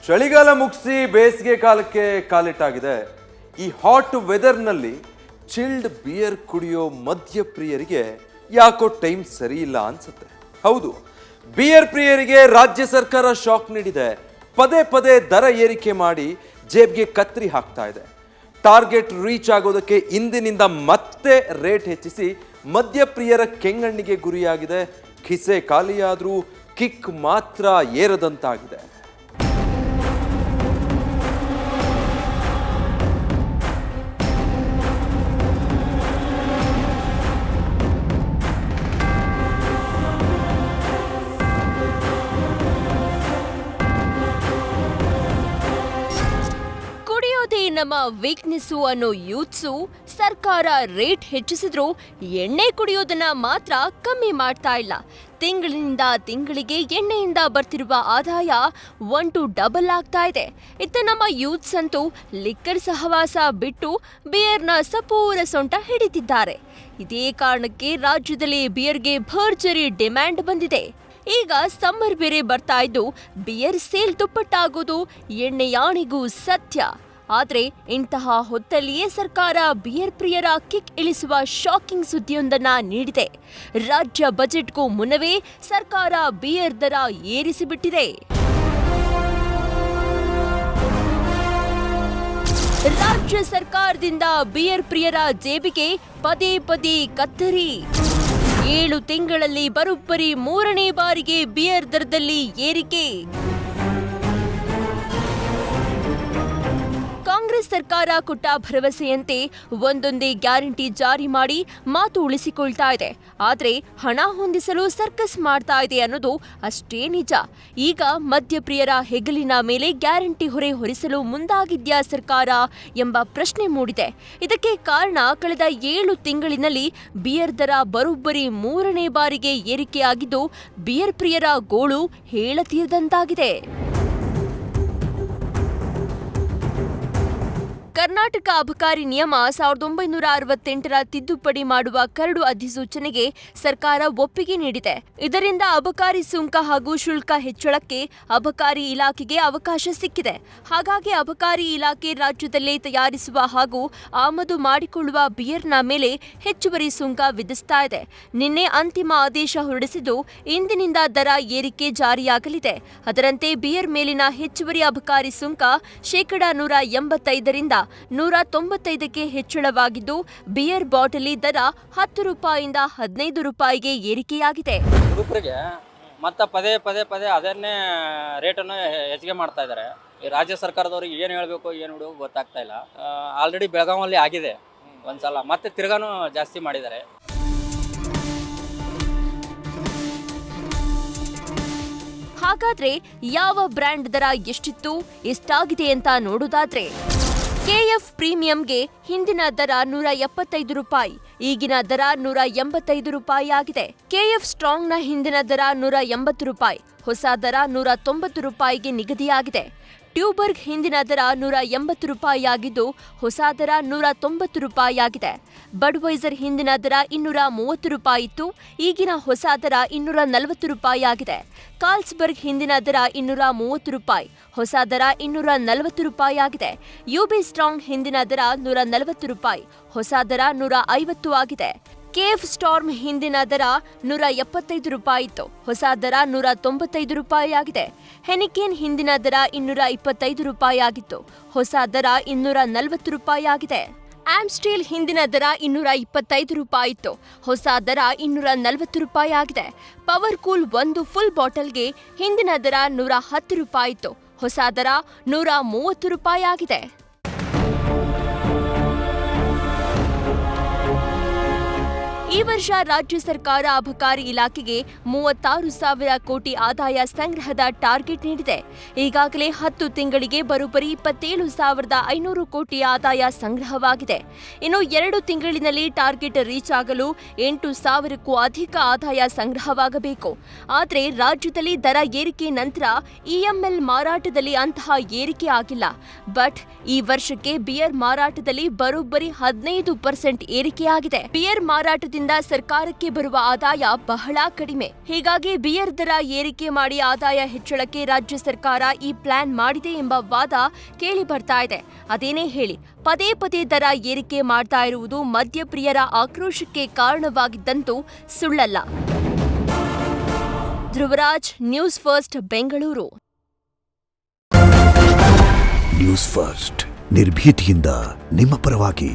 ಚಳಿಗಾಲ ಮುಗಿಸಿ ಬೇಸಿಗೆ ಕಾಲಕ್ಕೆ ಕಾಲಿಟ್ಟಾಗಿದೆ. ಈ ಹಾಟ್ ವೆದರ್ನಲ್ಲಿ ಚಿಲ್ಡ್ ಬಿಯರ್ ಕುಡಿಯೋ ಮದ್ಯಪ್ರಿಯರಿಗೆ ಯಾಕೋ ಟೈಮ್ ಸರಿ ಇಲ್ಲ ಅನ್ಸುತ್ತೆ. ಹೌದು, ಬಿಯರ್ ಪ್ರಿಯರಿಗೆ ರಾಜ್ಯ ಸರ್ಕಾರ ಶಾಕ್ ನೀಡಿದೆ. ಪದೇ ಪದೇ ದರ ಏರಿಕೆ ಮಾಡಿ ಜೇಬ್ಗೆ ಕತ್ತರಿ ಹಾಕ್ತಾ ಇದೆ. ಟಾರ್ಗೆಟ್ ರೀಚ್ ಆಗೋದಕ್ಕೆ ಇಂದಿನಿಂದ ಮತ್ತೆ ರೇಟ್ ಹೆಚ್ಚಿಸಿ ಮದ್ಯಪ್ರಿಯರ ಕೆಂಗಣ್ಣಿಗೆ ಗುರಿಯಾಗಿದೆ. ಖಿಸೆ ಖಾಲಿಯಾದ್ರೂ ಕಿಕ್ ಮಾತ್ರ ಏರದಂತಾಗಿದೆ. ನಮ್ಮ ವೀಕ್ನೆಸ್ ಅನ್ನೋ ಯೂತ್ಸು ಸರ್ಕಾರ ರೇಟ್ ಹೆಚ್ಚಿಸಿದ್ರು ಎಣ್ಣೆ ಕುಡಿಯೋದನ್ನ ಮಾತ್ರ ಕಮ್ಮಿ ಮಾಡ್ತಾ ಇಲ್ಲ. ತಿಂಗಳಿನಿಂದ ತಿಂಗಳಿಗೆ ಎಣ್ಣೆಯಿಂದ ಬರ್ತಿರುವ ಆದಾಯ 1 ಡಬಲ್ ಆಗ್ತಾ ಇದೆ. ಇತ್ತ ನಮ್ಮ ಯೂತ್ಸ್ ಅಂತೂ ಲಿಕ್ಕರ್ ಸಹವಾಸ ಬಿಟ್ಟು ಬಿಯರ್ನ ಸಪೂರ ಸೊಂಟ ಹಿಡಿತಿದ್ದಾರೆ. ಇದೇ ಕಾರಣಕ್ಕೆ ರಾಜ್ಯದಲ್ಲಿ ಬಿಯರ್ಗೆ ಭರ್ಜರಿ ಡಿಮ್ಯಾಂಡ್ ಬಂದಿದೆ. ಈಗ ಸಮ್ಮರ್ ಬೇರೆ ಬರ್ತಾ ಇದ್ದು ಬಿಯರ್ ಸೇಲ್ ದುಪ್ಪಟ್ಟಾಗೋದು ಎಣ್ಣೆಯಾಣಿಗೂ ಸತ್ಯ. ಆದ್ರೆ ಇಂತಹ ಹೊತ್ತಲ್ಲಿಯೇ ಸರ್ಕಾರ ಬಿಯರ್ ಪ್ರಿಯರ ಕಿಕ್ ಇಳಿಸುವ ಶಾಕಿಂಗ್ ಸುದ್ದಿಯೊಂದನ್ನ ನೀಡಿದೆ. ರಾಜ್ಯ ಬಜೆಟ್ಗೂ ಮುನ್ನವೇ ಸರ್ಕಾರ ಬಿಯರ್ ದರ ಏರಿಸಿಬಿಟ್ಟಿದೆ. ರಾಜ್ಯ ಸರ್ಕಾರದಿಂದ ಬಿಯರ್ ಪ್ರಿಯರ ಜೇಬಿಗೆ ಪದೇ ಪದೇ ಕತ್ತರಿ. 7 ತಿಂಗಳಲ್ಲಿ ಬರೋಬ್ಬರಿ 3ನೇ ಬಾರಿಗೆ ಬಿಯರ್ ದರದಲ್ಲಿ ಏರಿಕೆ. ಕಾಂಗ್ರೆಸ್ ಸರ್ಕಾರ ಕೊಟ್ಟ ಭರವಸೆಯಂತೆ ಒಂದೊಂದೇ ಗ್ಯಾರಂಟಿ ಜಾರಿ ಮಾಡಿ ಮಾತು ಉಳಿಸಿಕೊಳ್ತಾ ಇದೆ. ಆದ್ರೆ ಹಣ ಹೊಂದಿಸಲು ಸರ್ಕಸ್ ಮಾಡ್ತಾ ಇದೆ ಅನ್ನೋದು ಅಷ್ಟೇ ನಿಜ. ಈಗ ಮದ್ಯಪ್ರಿಯರ ಹೆಗಲಿನ ಮೇಲೆ ಗ್ಯಾರಂಟಿ ಹೊರೆ ಹೊರಿಸಲು ಮುಂದಾಗಿದ್ಯಾ ಸರ್ಕಾರ ಎಂಬ ಪ್ರಶ್ನೆ ಮೂಡಿದೆ. ಇದಕ್ಕೆ ಕಾರಣ ಕಳೆದ 7 ತಿಂಗಳಿನಲ್ಲಿ ಬಿಯರ್ ದರ ಬರೋಬ್ಬರಿ 3ನೇ ಬಾರಿಗೆ ಏರಿಕೆಯಾಗಿದ್ದು ಬಿಯರ್ ಪ್ರಿಯರ ಗೋಳು ಹೇಳತೀರದಂತಾಗಿದೆ. ಕರ್ನಾಟಕ ಅಬಕಾರಿ ನಿಯಮ 1968ರ ತಿದ್ದುಪಡಿ ಮಾಡುವ ಕರಡು ಅಧಿಸೂಚನೆಗೆ ಸರ್ಕಾರ ಒಪ್ಪಿಗೆ ನೀಡಿದೆ. ಇದರಿಂದ ಅಬಕಾರಿ ಸುಂಕ ಹಾಗೂ ಶುಲ್ಕ ಹೆಚ್ಚಳಕ್ಕೆ ಅಬಕಾರಿ ಇಲಾಖೆಗೆ ಅವಕಾಶ ಸಿಕ್ಕಿದೆ. ಹಾಗಾಗಿ ಅಬಕಾರಿ ಇಲಾಖೆ ರಾಜ್ಯದಲ್ಲೇ ತಯಾರಿಸುವ ಹಾಗೂ ಆಮದು ಮಾಡಿಕೊಳ್ಳುವ ಬಿಯರ್ನ ಮೇಲೆ ಹೆಚ್ಚುವರಿ ಸುಂಕ ವಿಧಿಸ್ತಾ ಇದೆ. ನಿನ್ನೆ ಅಂತಿಮ ಆದೇಶ ಹೊರಡಿಸಿದ್ದು ಇಂದಿನಿಂದ ದರ ಏರಿಕೆ ಜಾರಿಯಾಗಲಿದೆ. ಅದರಂತೆ ಬಿಯರ್ ಮೇಲಿನ ಹೆಚ್ಚುವರಿ ಅಬಕಾರಿ ಸುಂಕ ಶೇಕಡಾ 185ರಿಂದ 195ಕ್ಕೆ ಹೆಚ್ಚಳವಾಗಿದ್ದು ಬಿಯರ್ ಬಾಟಲಿ ದರ 10 ರೂಪಾಯಿಯಿಂದ 15 ರೂಪಾಯಿಗೆ ಏರಿಕೆಯಾಗಿದೆ. ಹುಡುಗರಿಗೆ ಮತ್ತೆ ಪದೇ ಅದನ್ನೇ ರೇಟನ್ನು ಹೆಚ್ಚಿಗೆ ಮಾಡ್ತಾ ಇದ್ದಾರೆ. ಈ ರಾಜ್ಯ ಸರ್ಕಾರದವ್ರಿಗೆ ಏನು ಹೇಳಬೇಕು ಏನು ಬಿಡಬೇಕು ಗೊತ್ತಾಗ್ತಾ ಇಲ್ಲ. ಆಲ್ರೆಡಿ ಬೆಳಗಾವಲ್ಲಿ ಆಗಿದೆ ಒಂದ್ಸಲ, ಮತ್ತೆ ತಿರ್ಗಾನು ಜಾಸ್ತಿ ಮಾಡಿದ್ದಾರೆ. ಹಾಗಾದ್ರೆ ಯಾವ ಬ್ರ್ಯಾಂಡ್ ದರ ಎಷ್ಟಿತ್ತು, ಎಷ್ಟಾಗಿದೆ ಅಂತ ನೋಡೋದಾದ್ರೆ ಕೆಎಫ್ ಪ್ರೀಮಿಯಂಗೆ ಹಿಂದಿನ ದರ 175 ರೂಪಾಯಿ, ಈಗಿನ ದರ 185 ರೂಪಾಯಿ ಆಗಿದೆ. ಕೆಎಫ್ ಸ್ಟ್ರಾಂಗ್ನ ಹಿಂದಿನ ದರ 180 ರೂಪಾಯಿ, ಹೊಸ ದರ 190 ರೂಪಾಯಿಗೆ ನಿಗದಿಯಾಗಿದೆ. ಟ್ಯೂಬರ್ಗ್ ಹಿಂದಿನ ದರ 180 ರೂಪಾಯಿ ಆಗಿದ್ದು ಹೊಸ ದರ 190 ರೂಪಾಯಿ ಆಗಿದೆ. ಬಡ್ವೈಸರ್ ಹಿಂದಿನ ದರ 230 ರೂಪಾಯಿ ಇತ್ತು, ಈಗಿನ ಹೊಸ ದರ 240 ರೂಪಾಯಿ ಆಗಿದೆ. ಕಾರ್ಲ್ಸ್ಬರ್ಗ್ ಹಿಂದಿನ ದರ 230 ರೂಪಾಯಿ, ಹೊಸ ದರ 240 ರೂಪಾಯಿ ಆಗಿದೆ. ಯುಬಿ ಸ್ಟ್ರಾಂಗ್ ಹಿಂದಿನ ದರ 140 ರೂಪಾಯಿ, ಹೊಸ ದರ 150 ಆಗಿದೆ. ಕೆಎಫ್ ಸ್ಟಾರ್ಮ್ ಹಿಂದಿನ ದರ 175 ರೂಪಾಯಿ ಇತ್ತು, ಹೊಸ ದರ 195 ರೂಪಾಯಿ ಆಗಿದೆ. ಹೆನಿಕೇನ್ ಹಿಂದಿನ ದರ 225 ರೂಪಾಯಿ ಆಗಿತ್ತು, ಹೊಸ ದರ 240 ರೂಪಾಯಿ ಆಗಿದೆ. ಆಮ್ಸ್ಟೀಲ್ ಹಿಂದಿನ ದರ 225 ರೂಪಾಯಿ ಇತ್ತು, ಹೊಸ ದರ 240 ರೂಪಾಯಿ ಆಗಿದೆ. ಪವರ್ ಕೂಲ್ 1 ಫುಲ್ ಬಾಟಲ್ಗೆ ಹಿಂದಿನ ದರ 110 ರೂಪಾಯಿ ಇತ್ತು, ಹೊಸ ದರ 130 ರೂಪಾಯಿ ಆಗಿದೆ. ಈ ವರ್ಷ ರಾಜ್ಯ ಸರ್ಕಾರ ಅಬಕಾರಿ ಇಲಾಖೆಗೆ 36,000 ಕೋಟಿ ಆದಾಯ ಸಂಗ್ರಹದ ಟಾರ್ಗೆಟ್ ನೀಡಿದೆ. ಈಗಾಗಲೇ 10 ತಿಂಗಳಿಗೆ ಬರೋಬ್ಬರಿ 27,500 ಕೋಟಿ ಆದಾಯ ಸಂಗ್ರಹವಾಗಿದೆ. ಇನ್ನು 2 ತಿಂಗಳಿನಲ್ಲಿ ಟಾರ್ಗೆಟ್ ರೀಚ್ ಆಗಲು 8,000ಕ್ಕೂ ಅಧಿಕ ಆದಾಯ ಸಂಗ್ರಹವಾಗಬೇಕು. ಆದರೆ ರಾಜ್ಯದಲ್ಲಿ ದರ ಏರಿಕೆ ನಂತರ ಇಎಂಎಲ್ ಮಾರಾಟದಲ್ಲಿ ಅಂತಹ ಏರಿಕೆ ಆಗಿಲ್ಲ. ಬಟ್ ಈ ವರ್ಷಕ್ಕೆ ಬಿಯರ್ ಮಾರಾಟದಲ್ಲಿ ಬರೋಬ್ಬರಿ 15% ಏರಿಕೆಯಾಗಿದೆ. ಬಿಯರ್ ಮಾರಾಟದಿಂದ ಇದರಿಂದ ಸರ್ಕಾರಕ್ಕೆ ಬರುವ ಆದಾಯ ಬಹಳ ಕಡಿಮೆ. ಹೀಗಾಗಿ ಬಿಯರ್ ದರ ಏರಿಕೆ ಮಾಡಿ ಆದಾಯ ಹೆಚ್ಚಳಕ್ಕೆ ರಾಜ್ಯ ಸರ್ಕಾರ ಈ ಪ್ಲಾನ್ ಮಾಡಿದೆ ಎಂಬ ವಾದ ಕೇಳಿ ಬರ್ತಾ ಇದೆ. ಅದೇನೇ ಹೇಳಿ, ಪದೇ ಪದೇ ದರ ಏರಿಕೆ ಮಾಡ್ತಾ ಇರುವುದು ಮದ್ಯಪ್ರಿಯರ ಆಕ್ರೋಶಕ್ಕೆ ಕಾರಣವಾಗಿದ್ದಂತೂ ಸುಳ್ಳಲ್ಲ. Dhruvaraj, news first, Bengaluru. News first ನಿರ್ಭೀತಿಯಿಂದ ನಿಮ್ಮ ಪರವಾಗಿ.